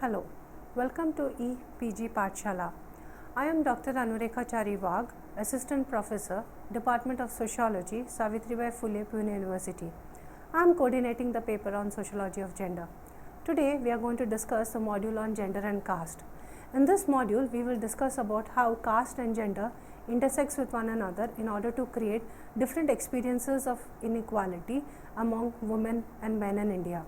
Hello, welcome to EPG Pathshala. I am Dr. Anurekha Chari-Wagh, Assistant Professor, Department of Sociology, Savitribai Phule, Pune University. I am coordinating the paper on Sociology of Gender. Today we are going to discuss the module on gender and caste. In this module, we will discuss about how caste and gender intersects with one another in order to create different experiences of inequality among women and men in India.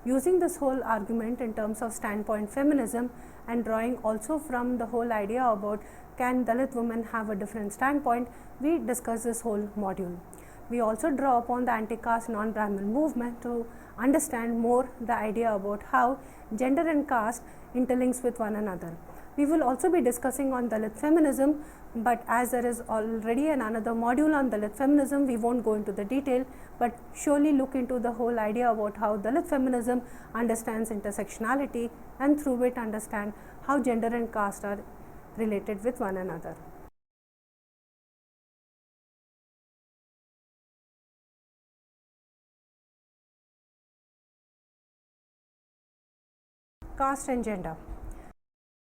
Using this whole argument in terms of standpoint feminism and drawing also from the whole idea about can Dalit women have a different standpoint, we discuss this whole module. We also draw upon the anti-caste non-Brahmin movement to understand more the idea about how gender and caste interlinks with one another. We will also be discussing on Dalit feminism, but as there is already another module on Dalit feminism, we won't go into the detail, but surely look into the whole idea about how Dalit feminism understands intersectionality and through it understand how gender and caste are related with one another. Caste and gender.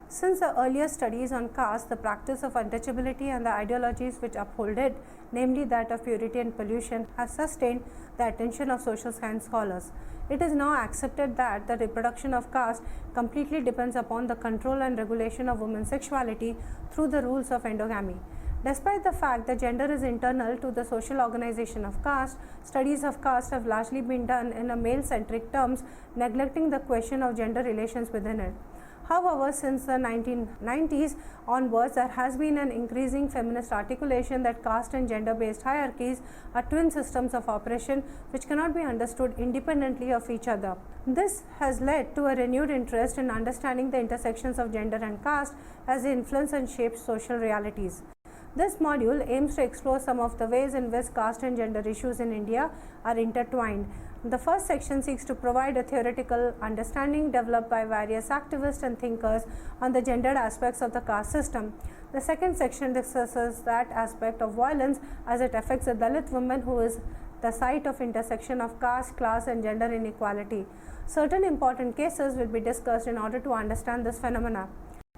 Since the earlier studies on caste, the practice of untouchability and the ideologies which uphold it, namely that of purity and pollution, have sustained the attention of social science scholars. It is now accepted that the reproduction of caste completely depends upon the control and regulation of women's sexuality through the rules of endogamy. Despite the fact that gender is internal to the social organization of caste, studies of caste have largely been done in a male-centric terms, neglecting the question of gender relations within it. However, since the 1990s onwards, there has been an increasing feminist articulation that caste and gender-based hierarchies are twin systems of oppression which cannot be understood independently of each other. This has led to a renewed interest in understanding the intersections of gender and caste as they influence and shape social realities. This module aims to explore some of the ways in which caste and gender issues in India are intertwined. The first section seeks to provide a theoretical understanding developed by various activists and thinkers on the gendered aspects of the caste system. The second section discusses that aspect of violence as it affects a Dalit woman who is the site of intersection of caste, class and gender inequality. Certain important cases will be discussed in order to understand this phenomena.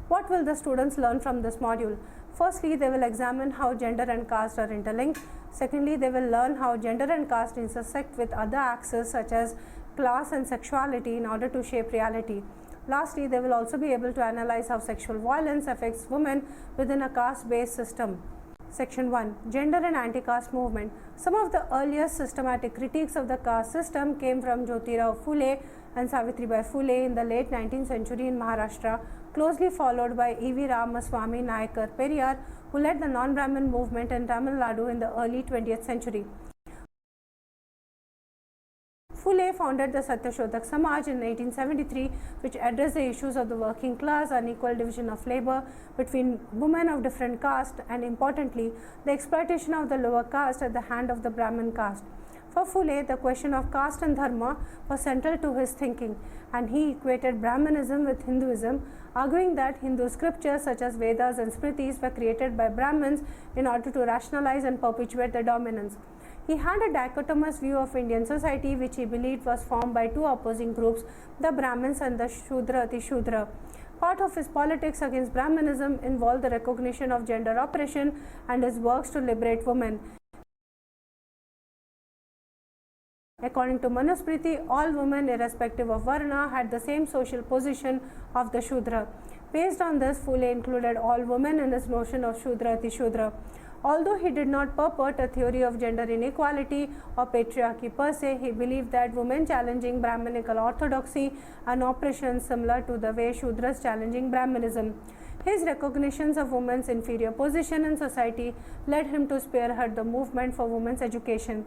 What will the students learn from this module? Firstly, they will examine how gender and caste are interlinked. Secondly, they will learn how gender and caste intersect with other axes such as class and sexuality in order to shape reality. Lastly, they will also be able to analyze how sexual violence affects women within a caste-based system. Section 1. Gender and Anti-Caste Movement. Some of the earliest systematic critiques of the caste system came from Jyotirao Phule and Savitribai Phule in the late 19th century in Maharashtra, closely followed by E.V. Ramaswamy Nayakar Periyar, who led the non-Brahmin movement in Tamil Nadu in the early 20th century. Phule founded the Satyashodhak Samaj in 1873, which addressed the issues of the working class, unequal division of labor between women of different castes, and importantly, the exploitation of the lower caste at the hand of the Brahmin caste. For Phule, the question of caste and dharma was central to his thinking, and he equated Brahmanism with Hinduism, arguing that Hindu scriptures such as Vedas and Smritis were created by Brahmins in order to rationalize and perpetuate their dominance. He had a dichotomous view of Indian society which he believed was formed by two opposing groups, the Brahmins and the Shudra. Part of his politics against Brahmanism involved the recognition of gender oppression and his works to liberate women. According to Manusmriti, all women irrespective of Varna had the same social position of the Shudra. Based on this, Phule included all women in his notion of Shudra. Although he did not purport a theory of gender inequality or patriarchy per se, he believed that women challenging Brahminical orthodoxy and oppression similar to the way Shudras challenging Brahmanism. His recognitions of women's inferior position in society led him to spearhead the movement for women's education.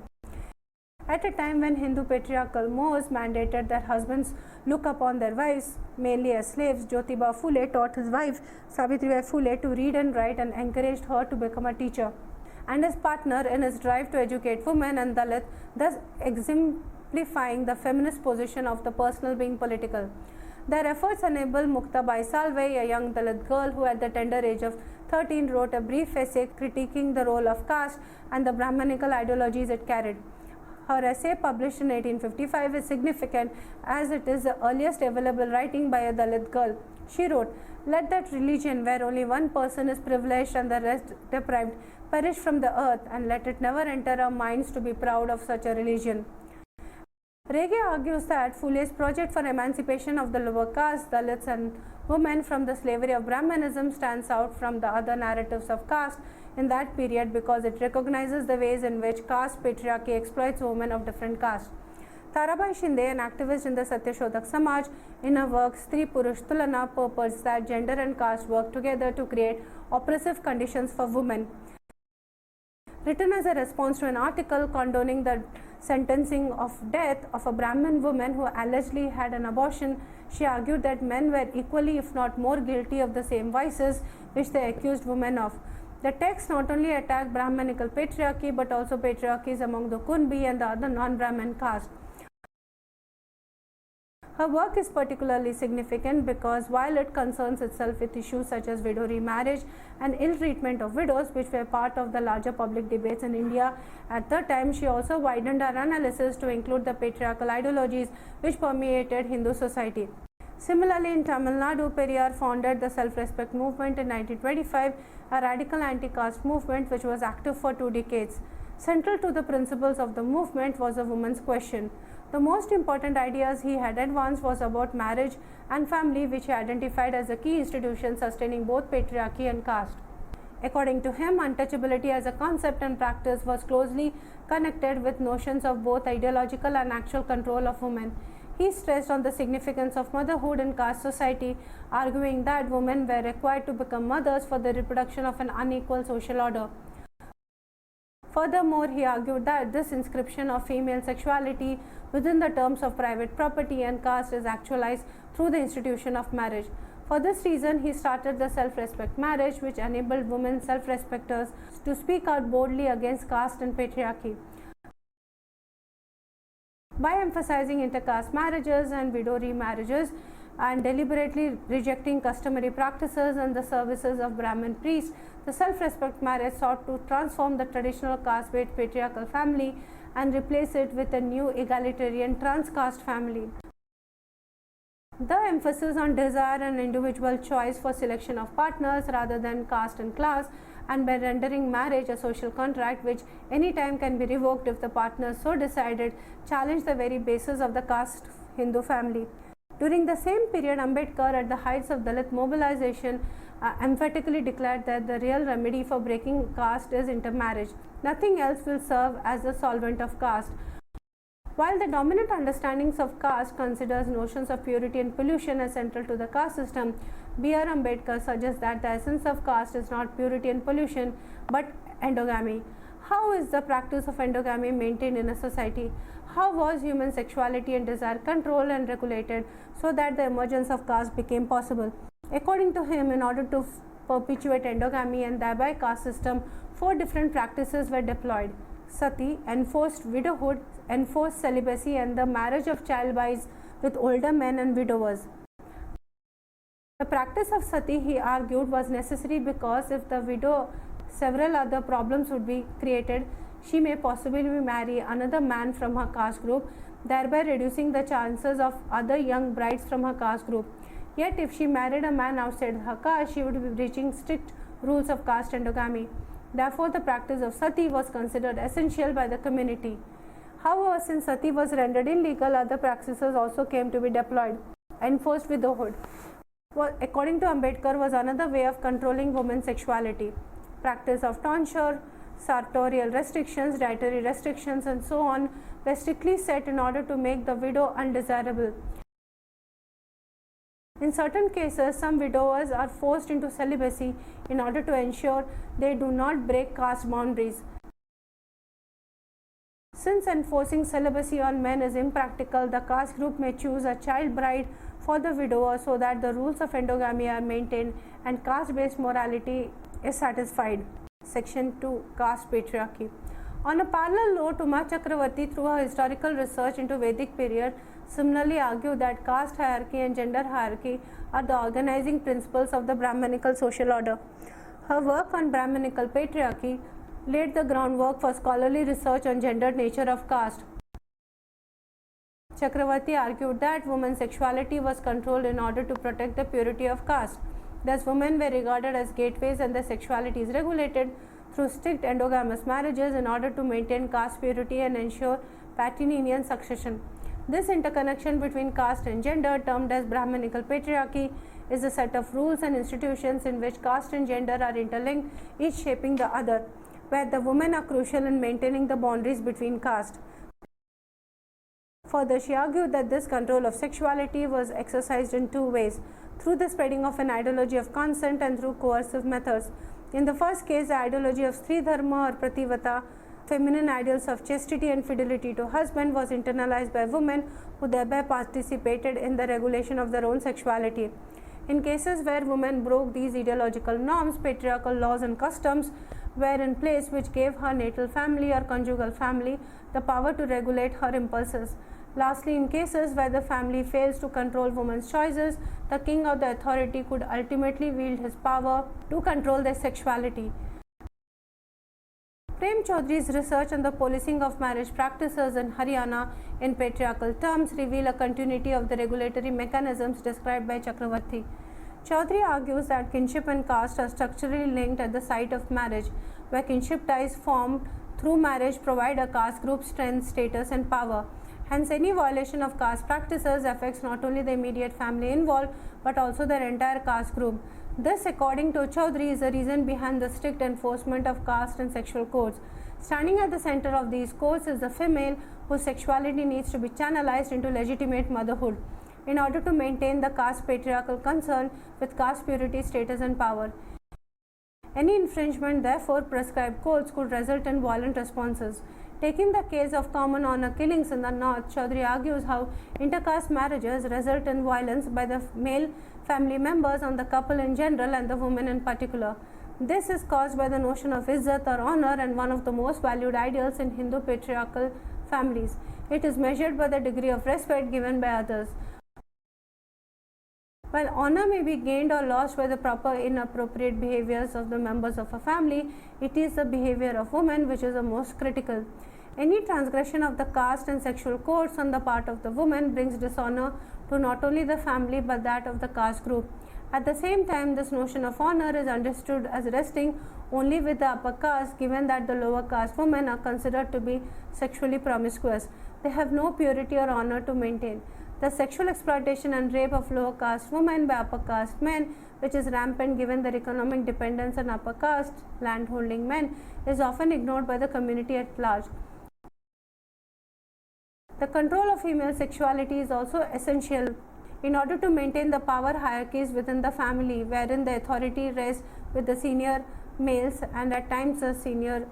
At a time when Hindu patriarchal mores mandated that husbands look upon their wives mainly as slaves, Jyotiba Phule taught his wife Savitribai Phule to read and write and encouraged her to become a teacher, and his partner in his drive to educate women and Dalit, thus exemplifying the feminist position of the personal being political. Their efforts enabled Mukta Bai Salve, a young Dalit girl who at the tender age of 13 wrote a brief essay critiquing the role of caste and the Brahmanical ideologies it carried. Her essay, published in 1855, is significant as it is the earliest available writing by a Dalit girl. She wrote, "Let that religion where only one person is privileged and the rest deprived perish from the earth, and let it never enter our minds to be proud of such a religion." Rege argues that Phule's project for emancipation of the lower caste, Dalits and women from the slavery of Brahmanism stands out from the other narratives of caste in that period because it recognizes the ways in which caste patriarchy exploits women of different castes. Tarabai Shinde, an activist in the Satyashodhak Samaj, in her work Stri Purush Tulana, purports that gender and caste work together to create oppressive conditions for women. Written as a response to an article condoning the sentencing of death of a Brahmin woman who allegedly had an abortion, she argued that men were equally, if not more, guilty of the same vices which they accused women of. The text not only attacked Brahmanical patriarchy but also patriarchies among the Kunbi and the other non-Brahmin castes. Her work is particularly significant because while it concerns itself with issues such as widow remarriage and ill treatment of widows, which were part of the larger public debates in India at the time, she also widened her analysis to include the patriarchal ideologies which permeated Hindu society. Similarly, in Tamil Nadu, Periyar founded the self-respect movement in 1925, a radical anti-caste movement which was active for 2 decades. Central to the principles of the movement was the woman's question. The most important ideas he had advanced was about marriage and family, which he identified as a key institution sustaining both patriarchy and caste. According to him, untouchability as a concept and practice was closely connected with notions of both ideological and actual control of women. He stressed on the significance of motherhood in caste society, arguing that women were required to become mothers for the reproduction of an unequal social order. Furthermore, he argued that this inscription of female sexuality within the terms of private property and caste is actualized through the institution of marriage. For this reason, he started the self-respect marriage, which enabled women self-respecters to speak out boldly against caste and patriarchy. By emphasizing intercaste marriages and widow remarriages and deliberately rejecting customary practices and the services of Brahmin priests, the self-respect marriage sought to transform the traditional caste-based patriarchal family and replace it with a new egalitarian trans-caste family. The emphasis on desire and individual choice for selection of partners rather than caste and class, and by rendering marriage a social contract which any time can be revoked if the partner so decided, challenged the very basis of the caste Hindu family. During the same period, Ambedkar, at the heights of Dalit mobilization, emphatically declared that the real remedy for breaking caste is intermarriage. Nothing else will serve as a solvent of caste. While the dominant understandings of caste considers notions of purity and pollution as central to the caste system, B.R. Ambedkar suggests that the essence of caste is not purity and pollution but endogamy. How is the practice of endogamy maintained in a society? How was human sexuality and desire controlled and regulated so that the emergence of caste became possible? According to him, in order to perpetuate endogamy and thereby caste system, 4 different practices were deployed: sati, enforced widowhood, enforced celibacy, and the marriage of child wives with older men and widowers. The practice of sati, he argued, was necessary because if the widow, several other problems would be created. She may possibly marry another man from her caste group, thereby reducing the chances of other young brides from her caste group. Yet if she married a man outside her caste, she would be breaching strict rules of caste endogamy. Therefore, the practice of sati was considered essential by the community. However, since sati was rendered illegal, other practices also came to be deployed. Enforced widowhood, according to Ambedkar, was another way of controlling women's sexuality. Practice of tonsure, sartorial restrictions, dietary restrictions, and so on were strictly set in order to make the widow undesirable. In certain cases, some widowers are forced into celibacy in order to ensure they do not break caste boundaries. Since enforcing celibacy on men is impractical, the caste group may choose a child bride for the widower so that the rules of endogamy are maintained and caste-based morality is satisfied. Section 2, Caste Patriarchy. On a parallel note, Uma Chakravarti, through her historical research into Vedic period, similarly argued that caste hierarchy and gender hierarchy are the organizing principles of the Brahmanical social order. Her work on Brahmanical patriarchy laid the groundwork for scholarly research on gendered nature of caste. Chakravarti argued that women's sexuality was controlled in order to protect the purity of caste. Thus, women were regarded as gateways and their sexuality is regulated through strict endogamous marriages in order to maintain caste purity and ensure patrilineal succession. This interconnection between caste and gender, termed as Brahmanical patriarchy, is a set of rules and institutions in which caste and gender are interlinked, each shaping the other, where the women are crucial in maintaining the boundaries between caste. Further, she argued that this control of sexuality was exercised in two ways: through the spreading of an ideology of consent and through coercive methods. In the first case, the ideology of Stri Dharma or Prativata, feminine ideals of chastity and fidelity to husband, was internalized by women who thereby participated in the regulation of their own sexuality. In cases where women broke these ideological norms, patriarchal laws and customs were in place which gave her natal family or conjugal family the power to regulate her impulses. Lastly, in cases where the family fails to control women's choices, the king or the authority could ultimately wield his power to control their sexuality. Prem Chaudhary's research on the policing of marriage practices in Haryana in patriarchal terms reveal a continuity of the regulatory mechanisms described by Chakravarti. Chaudhary argues that kinship and caste are structurally linked at the site of marriage, where kinship ties formed through marriage provide a caste group's strength, status and power. Hence, any violation of caste practices affects not only the immediate family involved but also their entire caste group. This, according to Chaudhary, is the reason behind the strict enforcement of caste and sexual codes. Standing at the center of these codes is the female, whose sexuality needs to be channelized into legitimate motherhood in order to maintain the caste patriarchal concern with caste purity, status and power. Any infringement, therefore, prescribed codes could result in violent responses. Taking the case of common honor killings in the north, Chaudhary argues how intercaste marriages result in violence by the male family members on the couple in general and the women in particular. This is caused by the notion of izzat or honor, and one of the most valued ideals in Hindu patriarchal families. It is measured by the degree of respect given by others. While honor may be gained or lost by the proper inappropriate behaviors of the members of a family, it is the behavior of women which is the most critical. Any transgression of the caste and sexual codes on the part of the woman brings dishonor to not only the family but that of the caste group. At the same time, this notion of honor is understood as resting only with the upper caste, given that the lower caste women are considered to be sexually promiscuous. They have no purity or honor to maintain. The sexual exploitation and rape of lower caste women by upper caste men, which is rampant given their economic dependence on upper caste landholding men, is often ignored by the community at large. The control of female sexuality is also essential in order to maintain the power hierarchies within the family, wherein the authority rests with the senior males and at times the senior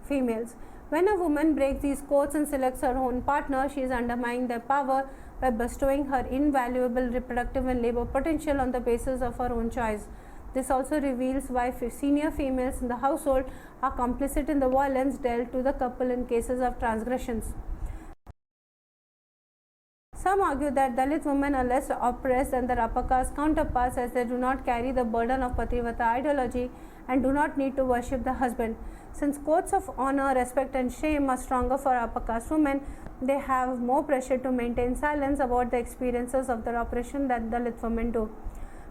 females. When a woman breaks these codes and selects her own partner, she is undermining their power by bestowing her invaluable reproductive and labor potential on the basis of her own choice. This also reveals why senior females in the household are complicit in the violence dealt to the couple in cases of transgressions. Some argue that Dalit women are less oppressed than their upper caste counterparts, as they do not carry the burden of Pativata ideology and do not need to worship the husband. Since codes of honor, respect and shame are stronger for upper caste women, they have more pressure to maintain silence about the experiences of their oppression than Dalit women do.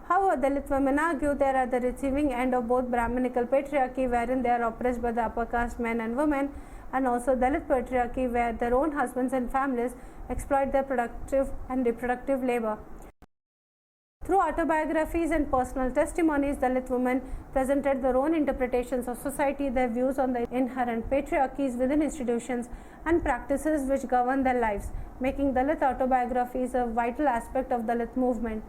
However, Dalit women argue they are at the receiving end of both Brahmanical patriarchy, wherein they are oppressed by the upper caste men and women, and also Dalit patriarchy, where their own husbands and families exploit their productive and reproductive labor. Through autobiographies and personal testimonies, Dalit women presented their own interpretations of society, their views on the inherent patriarchies within institutions and practices which govern their lives, making Dalit autobiographies a vital aspect of Dalit movement.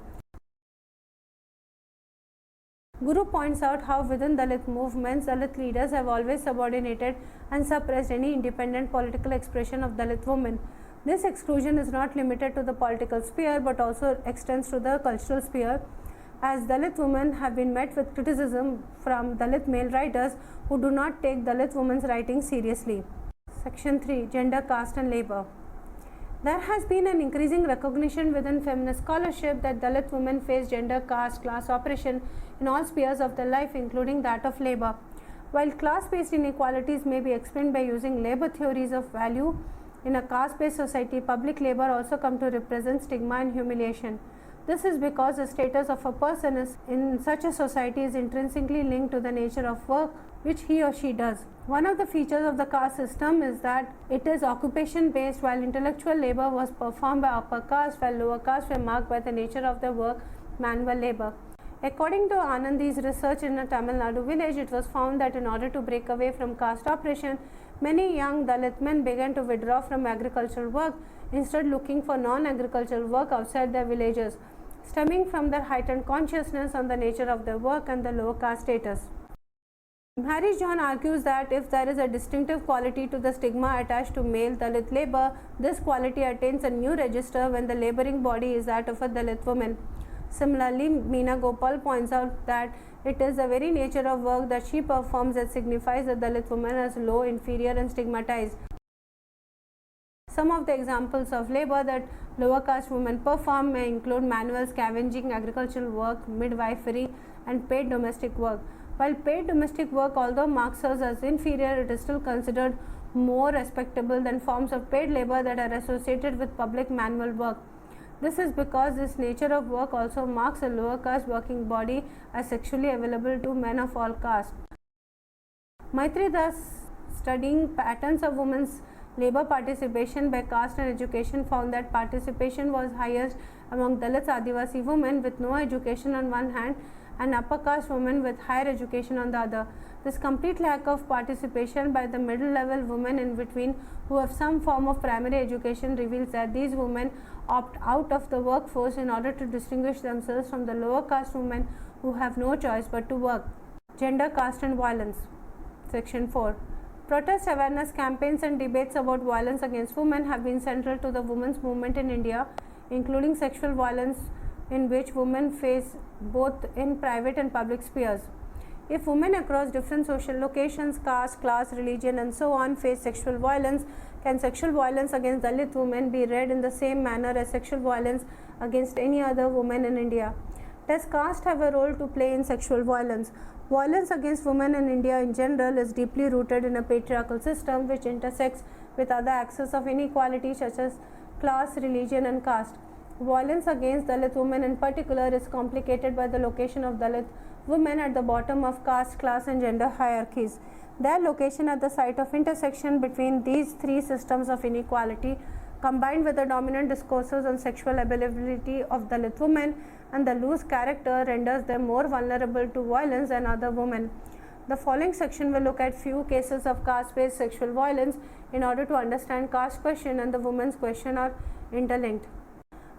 Guru points out how within Dalit movements, Dalit leaders have always subordinated and suppressed any independent political expression of Dalit women. This exclusion is not limited to the political sphere but also extends to the cultural sphere, as Dalit women have been met with criticism from Dalit male writers who do not take Dalit women's writing seriously. Section 3. Gender, Caste and Labor. There has been an increasing recognition within feminist scholarship that Dalit women face gender, caste, class oppression in all spheres of their life, including that of labor. While class-based inequalities may be explained by using labor theories of value In a caste-based society, public labor also come to represent stigma and humiliation. This is because the status of a person in such a society is intrinsically linked to the nature of work which he or she does. One of the features of the caste system is that it is occupation based, while intellectual labor was performed by upper caste, while lower caste were marked by the nature of their work, manual labor. According to Anandi's research in a Tamil Nadu village, it was found that in order to break away from caste oppression, many young Dalit men began to withdraw from agricultural work, instead looking for non-agricultural work outside their villages, stemming from their heightened consciousness on the nature of their work and the low caste status. Harris John argues that if there is a distinctive quality to the stigma attached to male Dalit labor, this quality attains a new register when the laboring body is that of a Dalit woman. Similarly, Meena Gopal points out that it is the very nature of work that she performs that signifies the Dalit woman as low, inferior and stigmatized. Some of the examples of labor that lower caste women perform may include manual scavenging, agricultural work, midwifery and paid domestic work. While paid domestic work, although marks us as inferior, it is still considered more respectable than forms of paid labor that are associated with public manual work. This is because this nature of work also marks a lower caste working body as sexually available to men of all castes. Maitri Das, studying patterns of women's labor participation by caste and education, found that participation was highest among Dalits Adivasi women with no education on one hand and upper caste women with higher education on the other. This complete lack of participation by the middle level women in between who have some form of primary education reveals that these women opt out of the workforce in order to distinguish themselves from the lower caste women who have no choice but to work. Gender, caste and violence. Section 4. Protest awareness campaigns and debates about violence against women have been central to the women's movement in India, including sexual violence in which women face both in private and public spheres. If women across different social locations, caste, class, religion and so on face sexual violence, can sexual violence against Dalit women be read in the same manner as sexual violence against any other woman in India? Does caste have a role to play in sexual violence? Violence against women in India in general is deeply rooted in a patriarchal system which intersects with other axes of inequality such as class, religion and caste. Violence against Dalit women in particular is complicated by the location of Dalit women at the bottom of caste, class and gender hierarchies. Their location at the site of intersection between these three systems of inequality, combined with the dominant discourses on sexual availability of Dalit women and the loose character, renders them more vulnerable to violence than other women. The following section will look at few cases of caste-based sexual violence in order to understand caste question and the women's question are interlinked.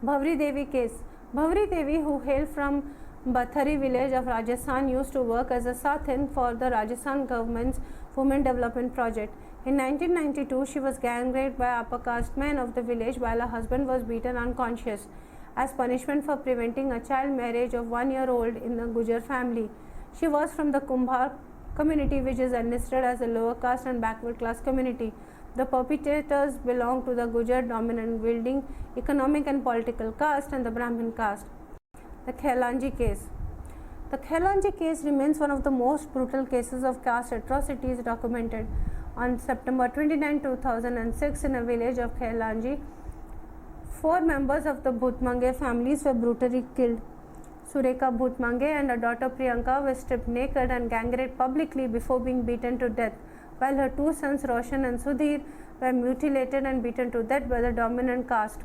Bhavri Devi case. Bhavri Devi, who hailed from Bathari village of Rajasthan, used to work as a sathin for the Rajasthan government's women development project. In 1992, she was gang raped by upper caste men of the village while her husband was beaten unconscious as punishment for preventing a child marriage of 1 year old in the Gujar family. She was from the Kumbhar community, which is enlisted as a lower caste and backward class community. The perpetrators belong to the Gujar dominant wielding economic and political caste and the Brahmin caste. The Khailanji case. The Khailanji case remains one of the most brutal cases of caste atrocities documented. On September 29, 2006, in a village of Khailanji, 4 members of the Bhutmange families were brutally killed. Sureka Bhutmange and her daughter Priyanka were stripped naked and gang raped publicly before being beaten to death, while her 2 sons Roshan and Sudhir were mutilated and beaten to death by the dominant caste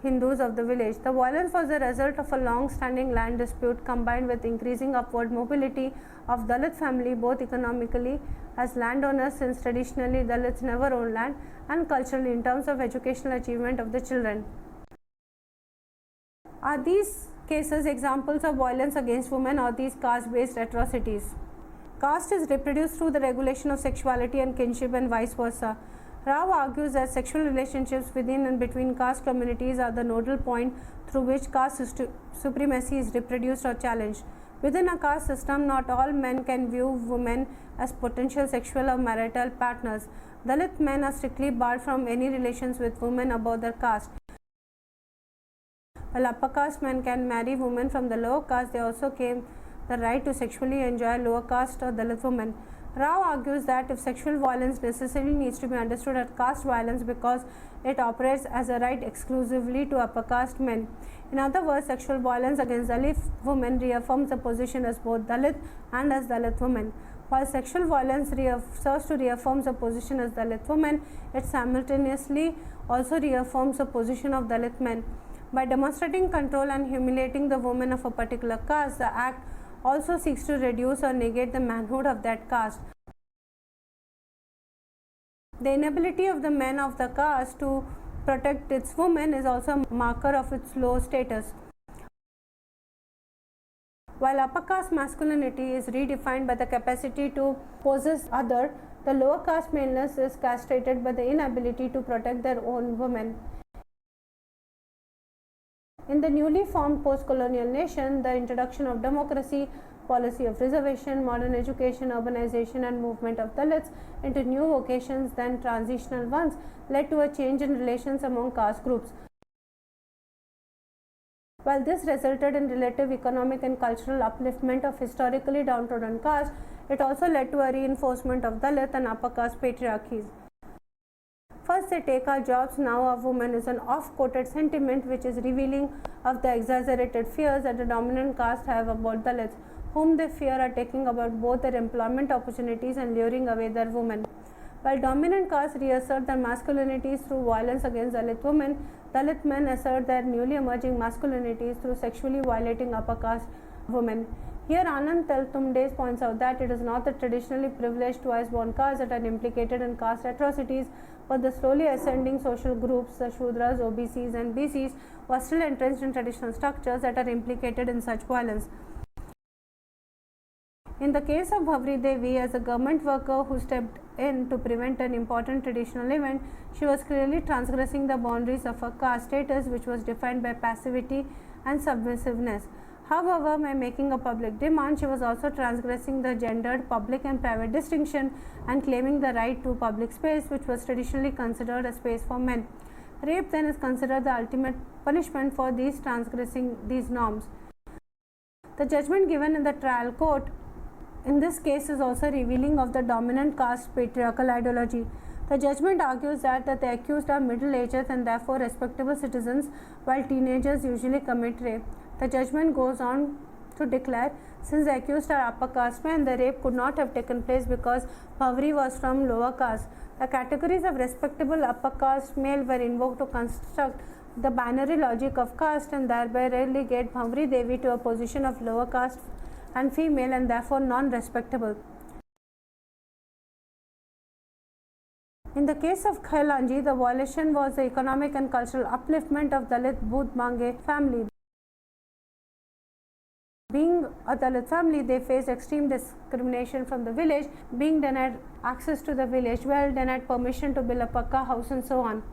Hindus of the village. The violence was the result of a long-standing land dispute combined with increasing upward mobility of Dalit family, both economically as landowners, since traditionally Dalits never owned land, and culturally in terms of educational achievement of the children. Are these cases examples of violence against women or these caste-based atrocities? Caste is reproduced through the regulation of sexuality and kinship and vice versa. Rao argues that sexual relationships within and between caste communities are the nodal point through which caste supremacy is reproduced or challenged. Within a caste system, not all men can view women as potential sexual or marital partners. Dalit men are strictly barred from any relations with women above their caste. While upper caste men can marry women from the lower caste, they also claim the right to sexually enjoy lower caste or Dalit women. Rao argues that if sexual violence necessarily needs to be understood as caste violence because it operates as a right exclusively to upper caste men. In other words, sexual violence against Dalit women reaffirms the position as both Dalit and as Dalit women. While sexual violence serves to reaffirm the position as Dalit women, it simultaneously also reaffirms the position of Dalit men. By demonstrating control and humiliating the women of a particular caste, the act also seeks to reduce or negate the manhood of that caste. The inability of the men of the caste to protect its women is also a marker of its low status. While upper caste masculinity is redefined by the capacity to possess other, the lower caste maleness is castrated by the inability to protect their own women. In the newly formed post-colonial nation, the introduction of democracy, policy of reservation, modern education, urbanization and movement of Dalits into new vocations than transitional ones led to a change in relations among caste groups. While this resulted in relative economic and cultural upliftment of historically downtrodden caste, it also led to a reinforcement of Dalit and upper caste patriarchies. First they take our jobs, now our women is an oft-quoted sentiment which is revealing of the exaggerated fears that the dominant caste have about Dalits, whom they fear are taking about both their employment opportunities and luring away their women. While dominant castes reassert their masculinities through violence against Dalit women, Dalit men assert their newly emerging masculinities through sexually violating upper caste women. Here Anand Teltumde points out that it is not the traditionally privileged twice-born castes that are implicated in caste atrocities, but the slowly ascending social groups, the Shudras, OBCs and BCs, who are still entrenched in traditional structures that are implicated in such violence. In the case of Bhavri Devi, as a government worker who stepped in to prevent an important traditional event, she was clearly transgressing the boundaries of her caste status, which was defined by passivity and submissiveness. However, by making a public demand, she was also transgressing the gendered public and private distinction and claiming the right to public space, which was traditionally considered a space for men. Rape then is considered the ultimate punishment for transgressing these norms. The judgment given in the trial court in this case is also revealing of the dominant caste patriarchal ideology. The judgment argues that the accused are middle-aged and therefore respectable citizens, while teenagers usually commit rape. The judgment goes on to declare, since the accused are upper caste men, the rape could not have taken place because Bhavri was from lower caste. The categories of respectable upper caste male were invoked to construct the binary logic of caste and thereby relegate Bhavri Devi to a position of lower caste and female and therefore non-respectable. In the case of Khailanji, the violation was the economic and cultural upliftment of Dalit Bhutmange family. Being a Dalit family, they faced extreme discrimination from the village, being denied access to the village well, denied permission to build a pakka house and so on.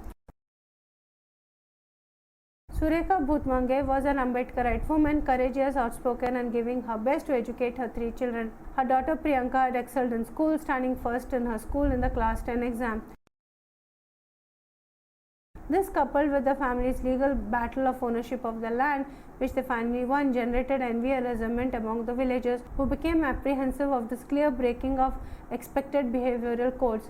Surekha Bhutmange was an Ambedkarite woman, courageous, outspoken and giving her best to educate her 3 children. Her daughter Priyanka had excelled in school, standing first in her school in the class 10 exam. This, coupled with the family's legal battle of ownership of the land, which they finally won, generated envy and resentment among the villagers, who became apprehensive of this clear breaking of expected behavioral codes.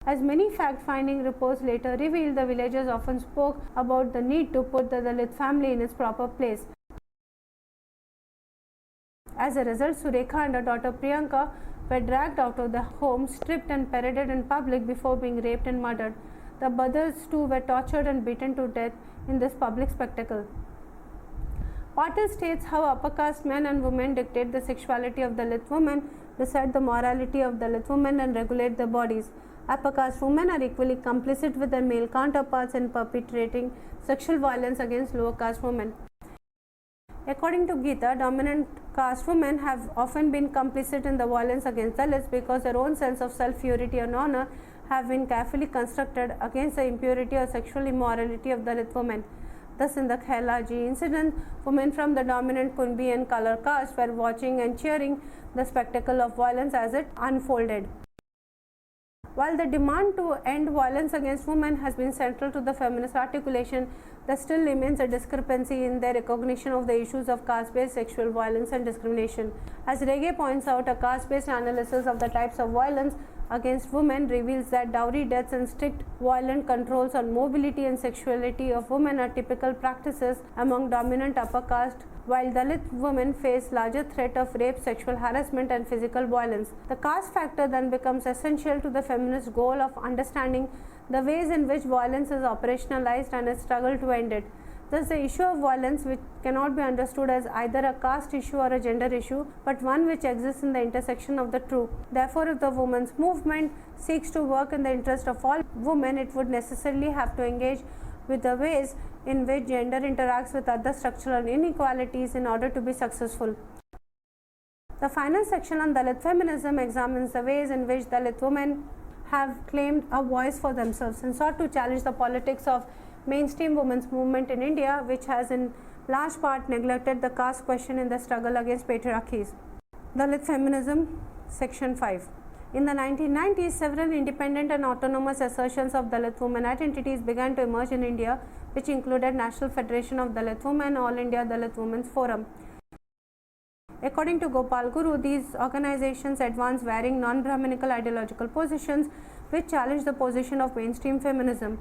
As many fact-finding reports later revealed, the villagers often spoke about the need to put the Dalit family in its proper place. As a result, Surekha and her daughter Priyanka were dragged out of the home, stripped and paraded in public before being raped and murdered. The brothers too were tortured and beaten to death in this public spectacle. Patil states how upper caste men and women dictate the sexuality of Dalit women, decide the morality of Dalit women and regulate their bodies. Upper caste women are equally complicit with their male counterparts in perpetrating sexual violence against lower caste women. According to Gita, dominant caste women have often been complicit in the violence against Dalits because their own sense of self-purity and honor have been carefully constructed against the impurity or sexual immorality of Dalit women. Thus, in the Khailaji incident, women from the dominant Kunbi and color caste were watching and cheering the spectacle of violence as it unfolded. While the demand to end violence against women has been central to the feminist articulation, there still remains a discrepancy in their recognition of the issues of caste-based sexual violence and discrimination. As Rege points out, a caste-based analysis of the types of violence against women reveals that dowry deaths and strict violent controls on mobility and sexuality of women are typical practices among dominant upper caste, while Dalit women face larger threat of rape, sexual harassment and physical violence. The caste factor then becomes essential to the feminist goal of understanding the ways in which violence is operationalized and a struggle to end it. Thus, the issue of violence, which cannot be understood as either a caste issue or a gender issue, but one which exists in the intersection of the two. Therefore, if the women's movement seeks to work in the interest of all women, it would necessarily have to engage with the ways in which gender interacts with other structural inequalities in order to be successful. The final section on Dalit feminism examines the ways in which Dalit women have claimed a voice for themselves and sought to challenge the politics of mainstream women's movement in India, which has in large part neglected the caste question in the struggle against patriarchies. Dalit feminism, section 5. In the 1990s, several independent and autonomous assertions of Dalit women identities began to emerge in India, which included National Federation of Dalit Women, All India Dalit Women's Forum. According to Gopal Guru, these organizations advance varying non-Brahminical ideological positions which challenge the position of mainstream feminism.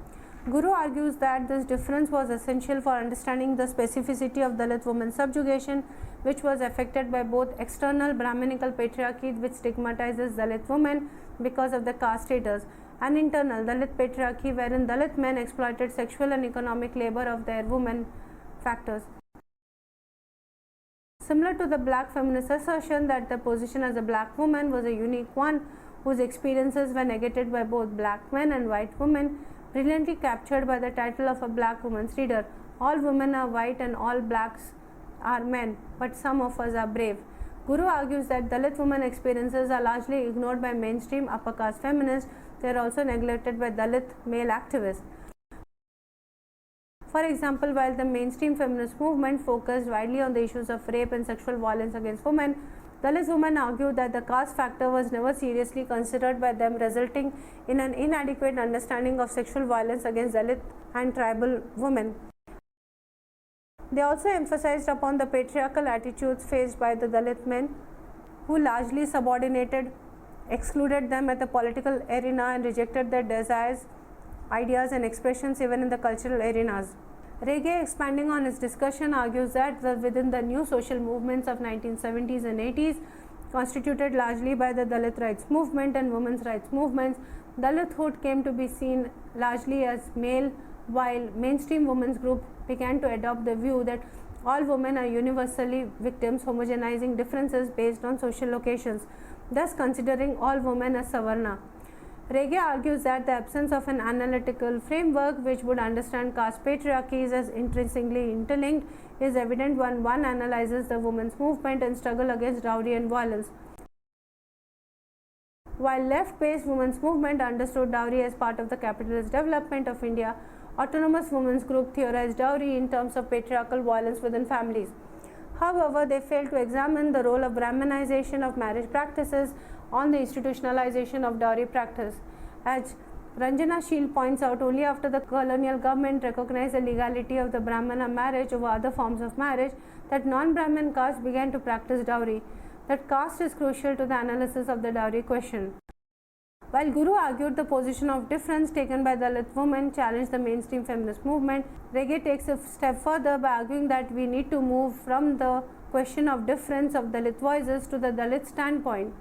Guru argues that this difference was essential for understanding the specificity of Dalit women's subjugation, which was affected by both external Brahminical patriarchy, which stigmatizes Dalit women because of the caste status, and internal Dalit patriarchy, wherein Dalit men exploited sexual and economic labor of their women factors. Similar to the black feminist assertion that the position as a black woman was a unique one, whose experiences were negated by both black men and white women, brilliantly captured by the title of a black woman's reader. All women are white and all blacks are men, but some of us are brave. Guru argues that Dalit women experiences are largely ignored by mainstream upper caste feminists. They are also neglected by Dalit male activists. For example, while the mainstream feminist movement focused widely on the issues of rape and sexual violence against women, Dalit women argued that the caste factor was never seriously considered by them, resulting in an inadequate understanding of sexual violence against Dalit and tribal women. They also emphasized upon the patriarchal attitudes faced by the Dalit men, who largely subordinated, excluded them at the political arena and rejected their desires, ideas and expressions even in the cultural arenas. Rege, expanding on his discussion, argues that within the new social movements of 1970s and 80s, constituted largely by the Dalit rights movement and women's rights movements, Dalithood came to be seen largely as male, while mainstream women's group began to adopt the view that all women are universally victims, homogenizing differences based on social locations, thus considering all women as Savarna. Rege argues that the absence of an analytical framework which would understand caste patriarchies as intrinsically interlinked is evident when one analyzes the women's movement and struggle against dowry and violence. While left-based women's movement understood dowry as part of the capitalist development of India, autonomous women's group theorized dowry in terms of patriarchal violence within families. However, they failed to examine the role of Brahmanization of marriage practices on the institutionalization of dowry practice. As Ranjana Sheel points out, only after the colonial government recognized the legality of the Brahmana marriage over other forms of marriage that non-Brahmin castes began to practice dowry. That caste is crucial to the analysis of the dowry question. While Guru argued the position of difference taken by Dalit women challenged the mainstream feminist movement, Rege takes a step further by arguing that we need to move from the question of difference of Dalit voices to the Dalit standpoint.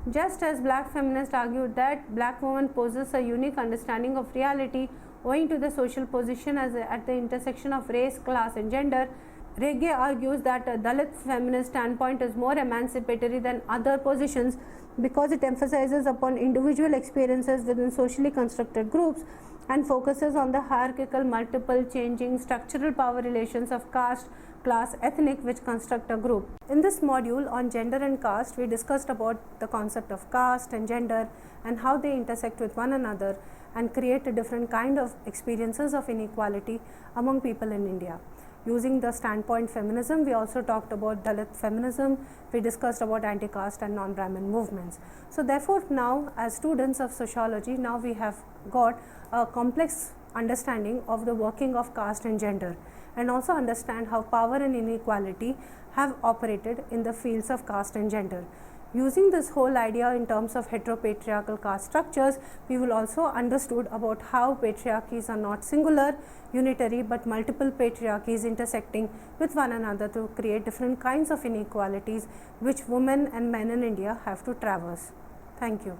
Just as black feminists argued that black women possess a unique understanding of reality owing to the social position at the intersection of race, class and gender, Rege argues that a Dalit feminist standpoint is more emancipatory than other positions because it emphasizes upon individual experiences within socially constructed groups and focuses on the hierarchical, multiple, changing structural power relations of caste, class, ethnic which construct a group. In this module on gender and caste, we discussed about the concept of caste and gender and how they intersect with one another and create a different kind of experiences of inequality among people in India. using the standpoint feminism. We also talked about Dalit feminism, we discussed about anti-caste and non-Brahmin movements. So therefore, now as students of sociology, now we have got a complex understanding of the working of caste and gender, and also understand how power and inequality have operated in the fields of caste and gender. Using this whole idea in terms of heteropatriarchal caste structures, we will also understood about how patriarchies are not singular, unitary, but multiple patriarchies intersecting with one another to create different kinds of inequalities which women and men in India have to traverse. Thank you.